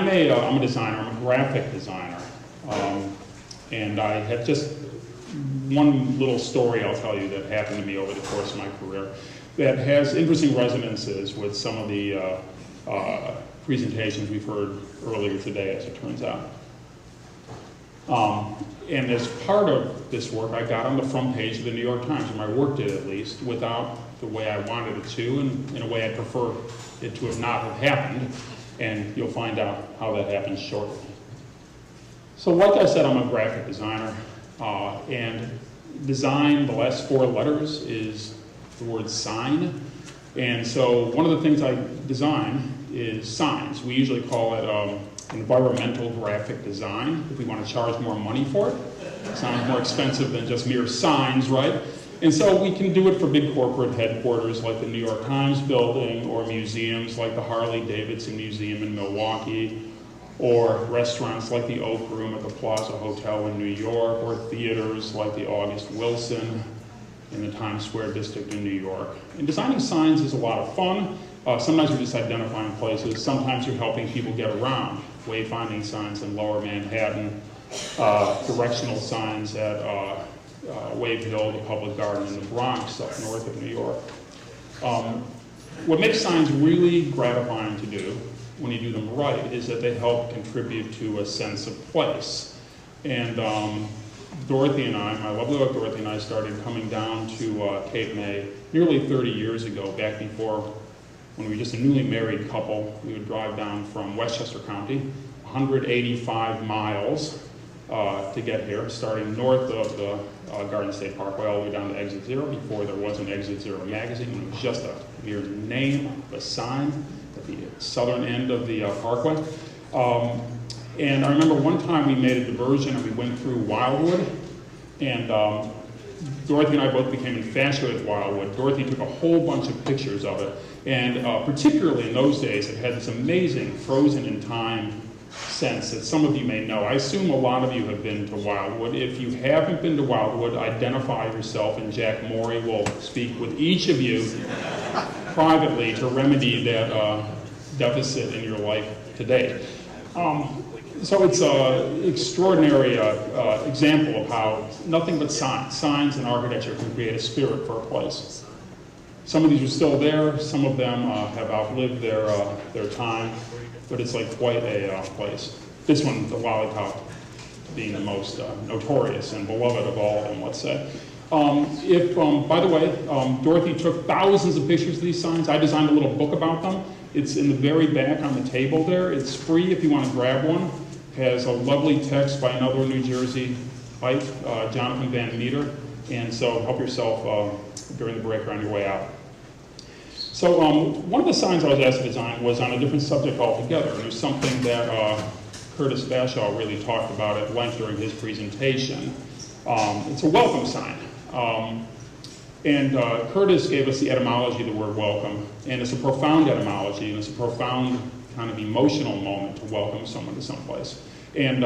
I'm a designer, I'm a graphic designer. And I have just one little story I'll tell you that happened to me over the course of my career that has interesting resonances with some of the presentations we've heard earlier today, as it turns out. And as part of this work, I got on the front page of the New York Times, or my work did at least, without the way I wanted it to, and in a way I prefer it to have not have happened, and you'll find out how that happens shortly. So like I said, I'm a graphic designer, and design, the last 4 letters is the word sign, and so one of the things I design is signs. We usually call it environmental graphic design, if we want to charge more money for it. It sounds more expensive than just mere signs, right? And so we can do it for big corporate headquarters like the New York Times building, or museums like the Harley-Davidson Museum in Milwaukee, or restaurants like the Oak Room at the Plaza Hotel in New York, or theaters like the August Wilson in the Times Square district in New York. And designing signs is a lot of fun. Sometimes you're just identifying places. Sometimes you're helping people get around. Wayfinding signs in Lower Manhattan, directional signs at Wave Hill, the Public Garden in the Bronx, up north of New York. What makes signs really gratifying to do when you do them right is that they help contribute to a sense of place. And Dorothy and I, my lovely wife Dorothy and I, started coming down to Cape May nearly 30 years ago, back before, when we were just a newly married couple. We would drive down from Westchester County, 185 miles to get here, starting north of the Garden State Parkway all the way down to Exit Zero, before there was an Exit Zero magazine. It was just a mere name, a sign at the southern end of the parkway. And I remember one time we made a diversion and we went through Wildwood, and Dorothy and I both became infatuated with Wildwood. Dorothy took a whole bunch of pictures of it, and particularly in those days it had this amazing frozen in time sense that some of you may know. I assume a lot of you have been to Wildwood. If you haven't been to Wildwood, identify yourself, and Jack Morey will speak with each of you privately to remedy that deficit in your life today. So it's an extraordinary example of how nothing but signs and architecture can create a spirit for a place. Some of these are still there, some of them have outlived their time, but it's like quite a place. This one, the Lollipop, being the most notorious and beloved of all of them, let's say. By the way, Dorothy took thousands of pictures of these signs. I designed a little book about them. It's in the very back on the table there. It's free if you want to grab one. It has a lovely text by another New Jersey Ite, Jonathan Van Meter. And so help yourself during the break or on your way out. So one of the signs I was asked to design was on a different subject altogether. It was something that Curtis Bashaw really talked about at length during his presentation. It's a welcome sign. And Curtis gave us the etymology of the word welcome, and it's a profound etymology, and it's a profound kind of emotional moment to welcome someone to someplace. And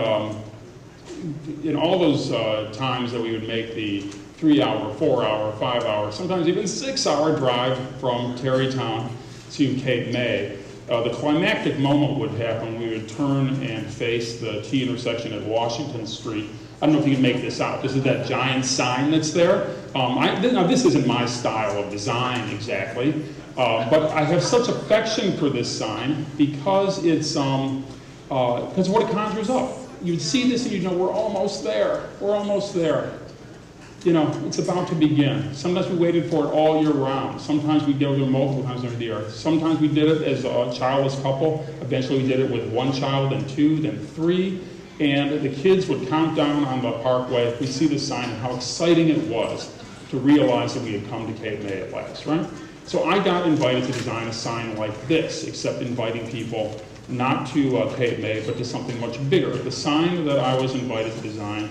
in all those times that we would make the 3-hour, 4-hour, 5-hour, sometimes even 6-hour drive from Tarrytown to Cape May, the climactic moment would happen. We would turn and face the T intersection at Washington Street. I don't know if you can make this out. This is that giant sign that's there. Now, this isn't my style of design exactly, but I have such affection for this sign because it's because what it conjures up. You'd see this and you'd know we're almost there. We're almost there. You know, it's about to begin. Sometimes we waited for it all year round. Sometimes we did it multiple times during the year. Sometimes we did it as a childless couple. Eventually we did it with 1 child, then 2, then 3. And the kids would count down on the parkway. We'd see the sign and how exciting it was to realize that we had come to Cape May at last, right? So I got invited to design a sign like this, except inviting people not to Cape May, but to something much bigger. The sign that I was invited to design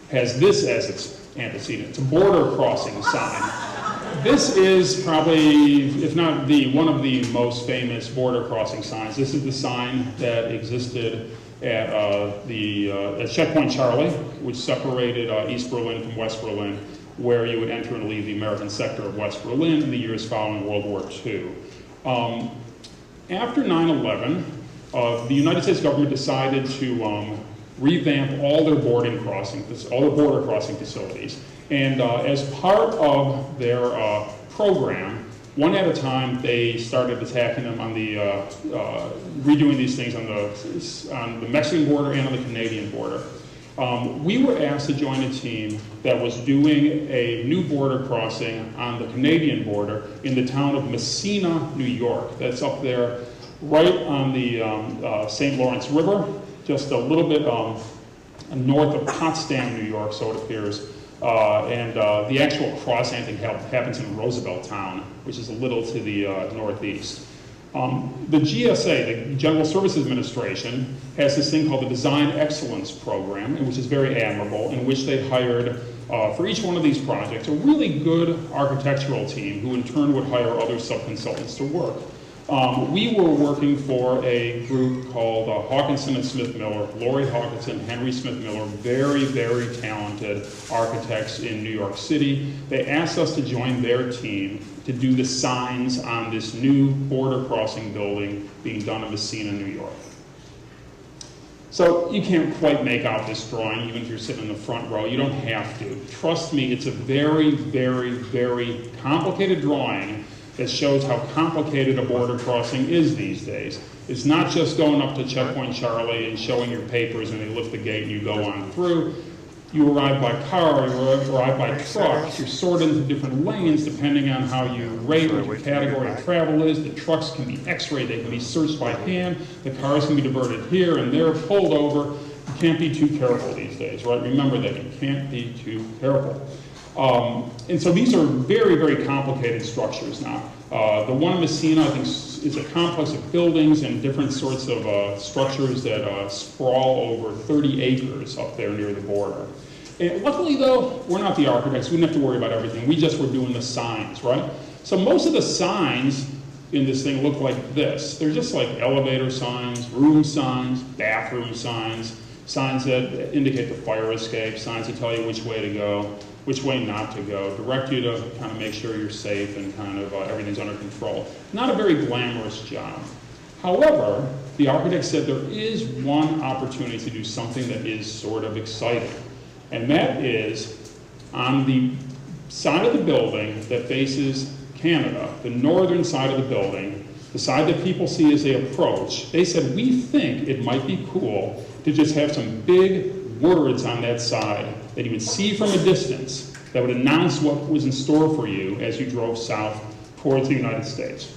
has this as its antecedent. It's a border crossing sign. This is probably, if not one of the most famous border crossing signs. This is the sign that existed at Checkpoint Charlie, which separated East Berlin from West Berlin, where you would enter and leave the American sector of West Berlin in the years following World War II. After 9/11, the United States government decided to revamp all their border crossing facilities. And as part of their program, one at a time, they started attacking them on the, redoing these things on the Mexican border and on the Canadian border. We were asked to join a team that was doing a new border crossing on the Canadian border in the town of Messina, New York. That's up there right on the St. Lawrence River, just a little bit north of Potsdam, New York, so it appears. The actual crossing, I think, happens in Roosevelttown, which is a little to the northeast. The GSA, the General Services Administration, has this thing called the Design Excellence Program, which is very admirable, in which they hired, for each one of these projects, a really good architectural team who in turn would hire other sub-consultants to work. We were working for a group called Hawkinson and Smith Miller, Laurie Hawkinson, Henry Smith Miller, very, very talented architects in New York City. They asked us to join their team to do the signs on this new border crossing building being done in Messina, New York. So you can't quite make out this drawing, even if you're sitting in the front row. You don't have to. Trust me, it's a very, very, very complicated drawing that shows how complicated a border crossing is these days. It's not just going up to Checkpoint Charlie and showing your papers and they lift the gate and you go on through. You arrive by car, you arrive by truck, you're sorted into different lanes depending on how you rate what your category of travel is. The trucks can be x-rayed, they can be searched by hand, the cars can be diverted here and there, pulled over. You can't be too careful these days, right? Remember that, you can't be too careful. And so these are very, very complicated structures now. The one in Messina, I think, is a complex of buildings and different sorts of structures that sprawl over 30 acres up there near the border. And luckily, though, we're not the architects. We didn't have to worry about everything. We just were doing the signs, right? So most of the signs in this thing look like this. They're just like elevator signs, room signs, bathroom signs, signs that indicate the fire escape, signs that tell you which way to go, which way not to go, direct you to kind of make sure you're safe and kind of everything's under control. Not a very glamorous job. However, the architect said there is one opportunity to do something that is sort of exciting. And that is on the side of the building that faces Canada, the northern side of the building, the side that people see as they approach, they said, we think it might be cool to just have some big words on that side that you would see from a distance that would announce what was in store for you as you drove south towards the United States.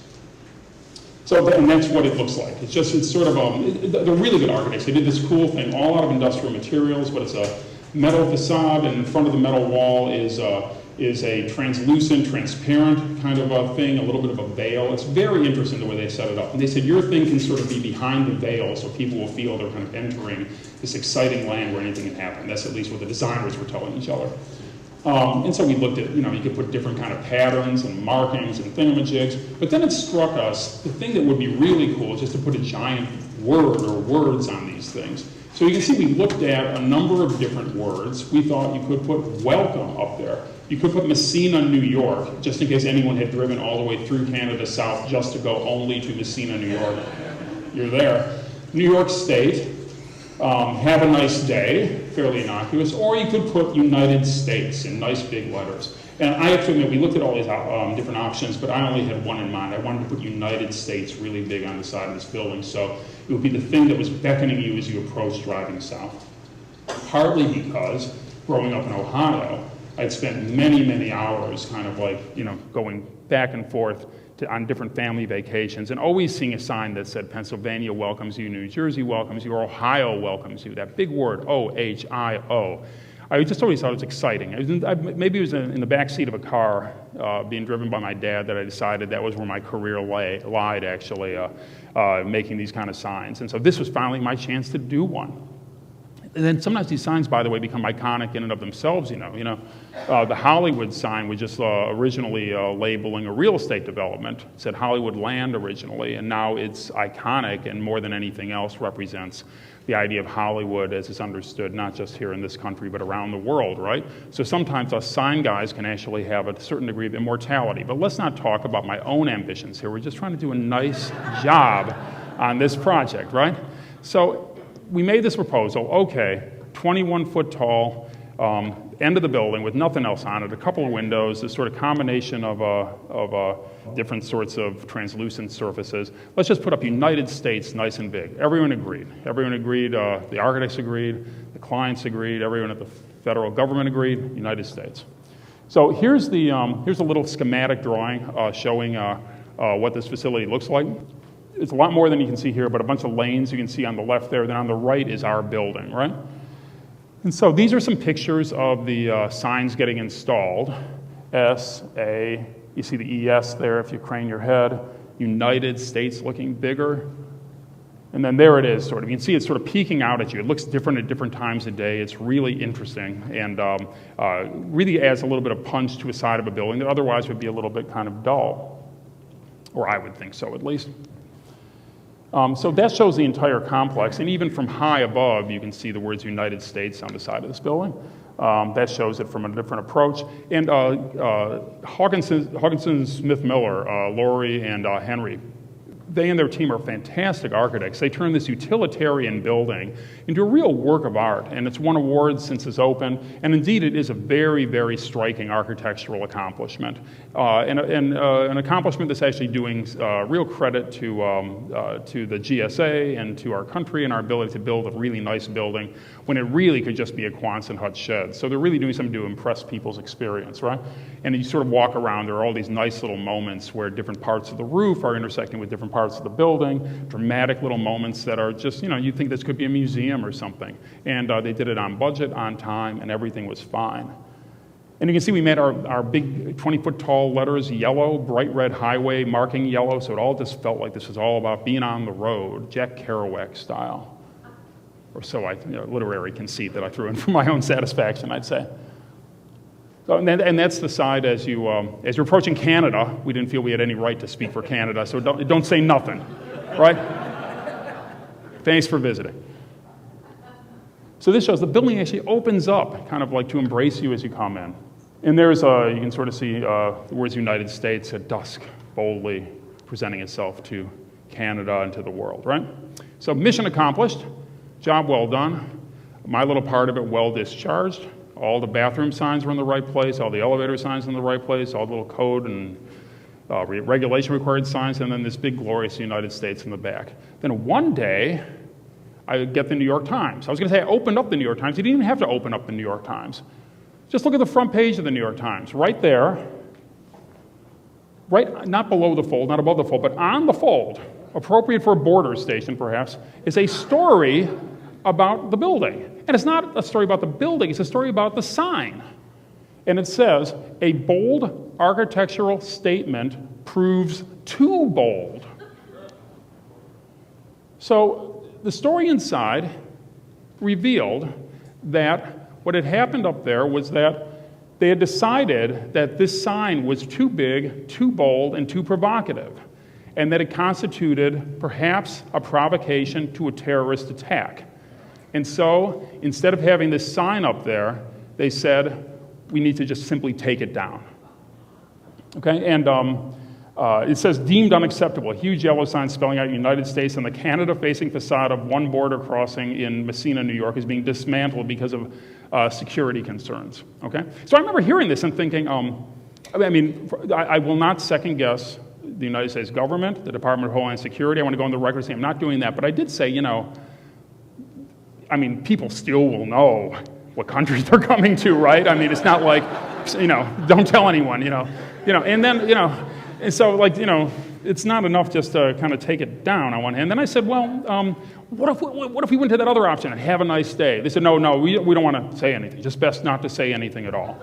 So, and that's what it looks like. It's sort of, they're really good architects. They did this cool thing all out of industrial materials, but it's a metal facade, and in front of the metal wall is a translucent, transparent kind of a thing, a little bit of a veil. It's very interesting the way they set it up. And they said your thing can sort of be behind the veil so people will feel they're kind of entering this exciting land where anything can happen. That's at least what the designers were telling each other. And so we looked at, you could put different kind of patterns and markings and thingamajigs. But then it struck us, the thing that would be really cool is just to put a giant word or words on these things. So you can see we looked at a number of different words. We thought you could put welcome up there. You could put Messina, New York, just in case anyone had driven all the way through Canada south just to go only to Messina, New York. You're there. New York State, have a nice day, fairly innocuous, or you could put United States in nice big letters. And I have to admit, we looked at all these different options, but I only had one in mind. I wanted to put United States really big on the side of this building, so it would be the thing that was beckoning you as you approached driving south. Partly because, growing up in Ohio, I'd spent many, many hours kind of like, going back and forth on different family vacations and always seeing a sign that said Pennsylvania welcomes you, New Jersey welcomes you, or Ohio welcomes you, that big word, O-H-I-O. I just always thought it was exciting. Maybe it was in the back seat of a car being driven by my dad that I decided that was where my career lied, actually, making these kind of signs. And so this was finally my chance to do one. And then sometimes these signs, by the way, become iconic in and of themselves, The Hollywood sign was just originally labeling a real estate development. It said Hollywood Land originally, and now it's iconic and more than anything else represents the idea of Hollywood as it's understood, not just here in this country, but around the world, right? So sometimes us sign guys can actually have a certain degree of immortality. But let's not talk about my own ambitions here. We're just trying to do a nice job on this project, right? So we made this proposal, okay, 21-foot tall, end of the building with nothing else on it, a couple of windows, this sort of combination of different sorts of translucent surfaces. Let's just put up United States nice and big. Everyone agreed. Everyone agreed, the architects agreed, the clients agreed, everyone at the federal government agreed, United States. So here's a little schematic drawing showing what this facility looks like. It's a lot more than you can see here, but a bunch of lanes you can see on the left there. Then on the right is our building, right? And so these are some pictures of the signs getting installed. S-A, you see the ES there if you crane your head. United States looking bigger. And then there it is, sort of. You can see it's sort of peeking out at you. It looks different at different times of day. It's really interesting and really adds a little bit of punch to a side of a building that otherwise would be a little bit kind of dull. Or I would think so, at least. So that shows the entire complex, and even from high above, you can see the words United States on the side of this building. That shows it from a different approach. And Hawkinson Smith Miller, Laurie, and Henry, they and their team are fantastic architects. They turned this utilitarian building into a real work of art, and it's won awards since it's open, and indeed it is a very, very striking architectural accomplishment, and an accomplishment that's actually doing real credit to the GSA and to our country and our ability to build a really nice building when it really could just be a Quonset hut shed. So they're really doing something to impress people's experience, right? And you sort of walk around, there are all these nice little moments where different parts of the roof are intersecting with different parts of the building, dramatic little moments that are just, you think this could be a museum or something. And they did it on budget, on time, and everything was fine. And you can see we made our big 20-foot tall letters yellow, bright red highway marking yellow, so it all just felt like this was all about being on the road, Jack Kerouac style. Or so literary conceit that I threw in for my own satisfaction, I'd say. So, and that's the side as you're approaching Canada. We didn't feel we had any right to speak for Canada, so don't say nothing, right? Thanks for visiting. So this shows the building actually opens up, kind of like to embrace you as you come in. And there's you can sort of see the words United States at dusk, boldly presenting itself to Canada and to the world, right? So mission accomplished, job well done. My little part of it well discharged. All the bathroom signs were in the right place, all the elevator signs in the right place, all the little code and regulation required signs, and then this big glorious United States in the back. Then one day, I get the New York Times. I was going to say I opened up the New York Times. You didn't even have to open up the New York Times. Just look at the front page of the New York Times. Right there, right, not below the fold, not above the fold, but on the fold, appropriate for a border station perhaps, is a story about the building. And it's not a story about the building, it's a story about the sign. And it says, a bold architectural statement proves too bold. So the story inside revealed that what had happened up there was that they had decided that this sign was too big, too bold, and too provocative, and that it constituted perhaps a provocation to a terrorist attack. And so, instead of having this sign up there, they said, we need to just simply take it down. Okay, and it says, deemed unacceptable, a huge yellow sign spelling out United States, and the Canada-facing facade of one border crossing in Messina, New York, is being dismantled because of security concerns. Okay, so I remember hearing this and thinking, I will not second-guess the United States government, the Department of Homeland Security. I want to go on the record and say I'm not doing that, but I did say, people still will know what countries they're coming to, right? It's not like, don't tell anyone, and then, and so, it's not enough just to kind of take it down on one hand. Then I said, well, what if we went to that other option and have a nice day? They said, no, we don't want to say anything. Just best not to say anything at all.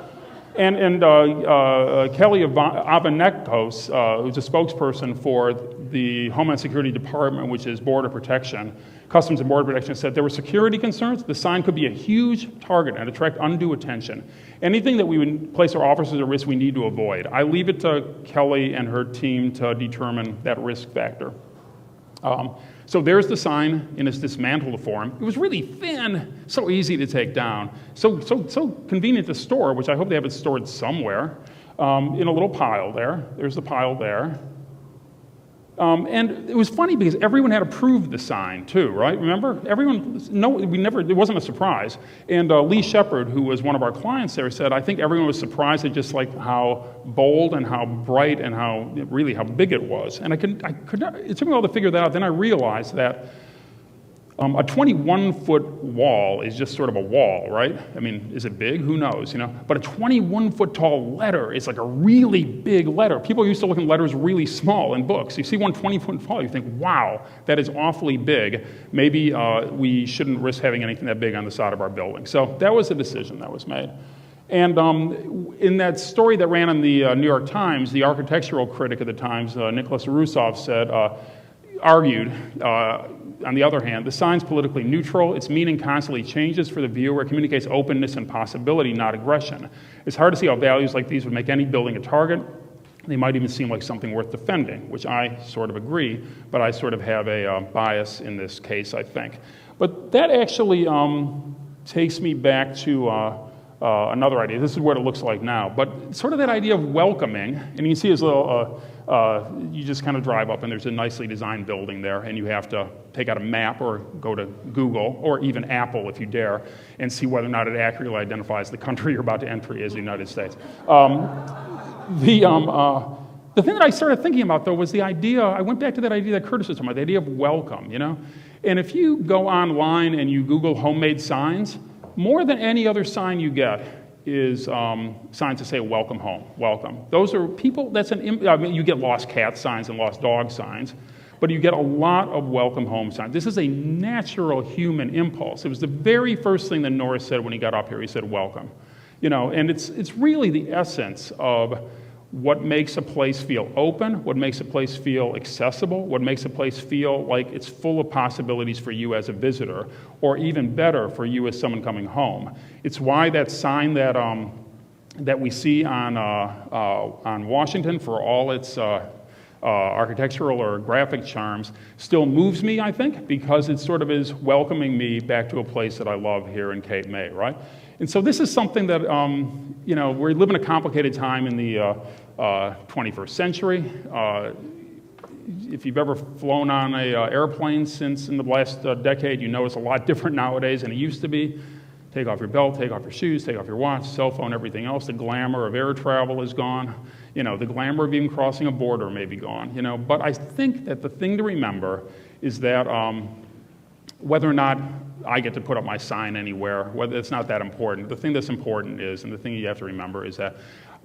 And Kelly Avanekos, who's a spokesperson for the Homeland Security Department, which is Border Protection, Customs and Border Protection, said there were security concerns. The sign could be a huge target and attract undue attention. Anything that we would place our officers at risk, we need to avoid. I leave it to Kelly and her team to determine that risk factor. So there's the sign in its dismantled form. It was really thin, so easy to take down, so convenient to store, which I hope they have it stored somewhere, in a little pile there. There's the pile there. And it was funny because everyone had approved the sign too, right? Remember? It wasn't a surprise. And Lee Shepard, who was one of our clients there, said, I think everyone was surprised at just like how bold and how bright and how big it was. And it took me a while to figure that out. Then I realized that a 21-foot wall is just sort of a wall, right? I mean, is it big? Who knows, But a 21-foot tall letter is like a really big letter. People used to look at letters really small in books. You see one 20-foot tall, you think, wow, that is awfully big. Maybe we shouldn't risk having anything that big on the side of our building. So that was a decision that was made. And in that story that ran in the New York Times, the architectural critic of the Times, Nicholas Rusov, argued, on the other hand, the sign's politically neutral, its meaning constantly changes for the viewer, it communicates openness and possibility, not aggression. It's hard to see how values like these would make any building a target. They might even seem like something worth defending, which I sort of agree, but I sort of have a bias in this case, I think. But that actually takes me back to another idea. This is what it looks like now, but sort of that idea of welcoming, and you can see his little, you just kind of drive up and there's a nicely designed building there and you have to take out a map or go to Google or even Apple if you dare and see whether or not it accurately identifies the country you're about to enter as the United States. The thing that I started thinking about though was the idea, I went back to that idea that Curtis was talking about, the idea of welcome, And if you go online and you Google homemade signs, more than any other sign you get is signs that say welcome home, welcome. Those are people, you get lost cat signs and lost dog signs, but you get a lot of welcome home signs. This is a natural human impulse. It was the very first thing that Norris said when he got up here. He said welcome. And it's really the essence of what makes a place feel open, what makes a place feel accessible, what makes a place feel like it's full of possibilities for you as a visitor, or even better, for you as someone coming home. It's why that sign that we see on Washington, for all its architectural or graphic charms, still moves me, I think, because it sort of is welcoming me back to a place that I love here in Cape May, right? And so this is something that, we live in a complicated time in the 21st century. If you've ever flown on an airplane since in the last decade, you know it's a lot different nowadays than it used to be. Take off your belt, take off your shoes, take off your watch, cell phone, everything else. The glamour of air travel is gone. The glamour of even crossing a border may be gone. But I think that the thing to remember is that whether or not I get to put up my sign anywhere, whether it's not that important. The thing that's important is, and the thing you have to remember is that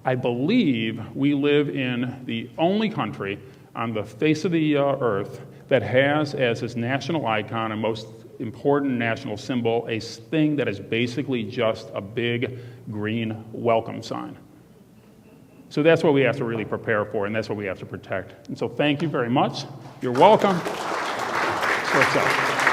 I believe we live in the only country on the face of the earth that has as its national icon and most important national symbol a thing that is basically just a big green welcome sign. So that's what we have to really prepare for, and that's what we have to protect. And so thank you very much. You're welcome. So it's up.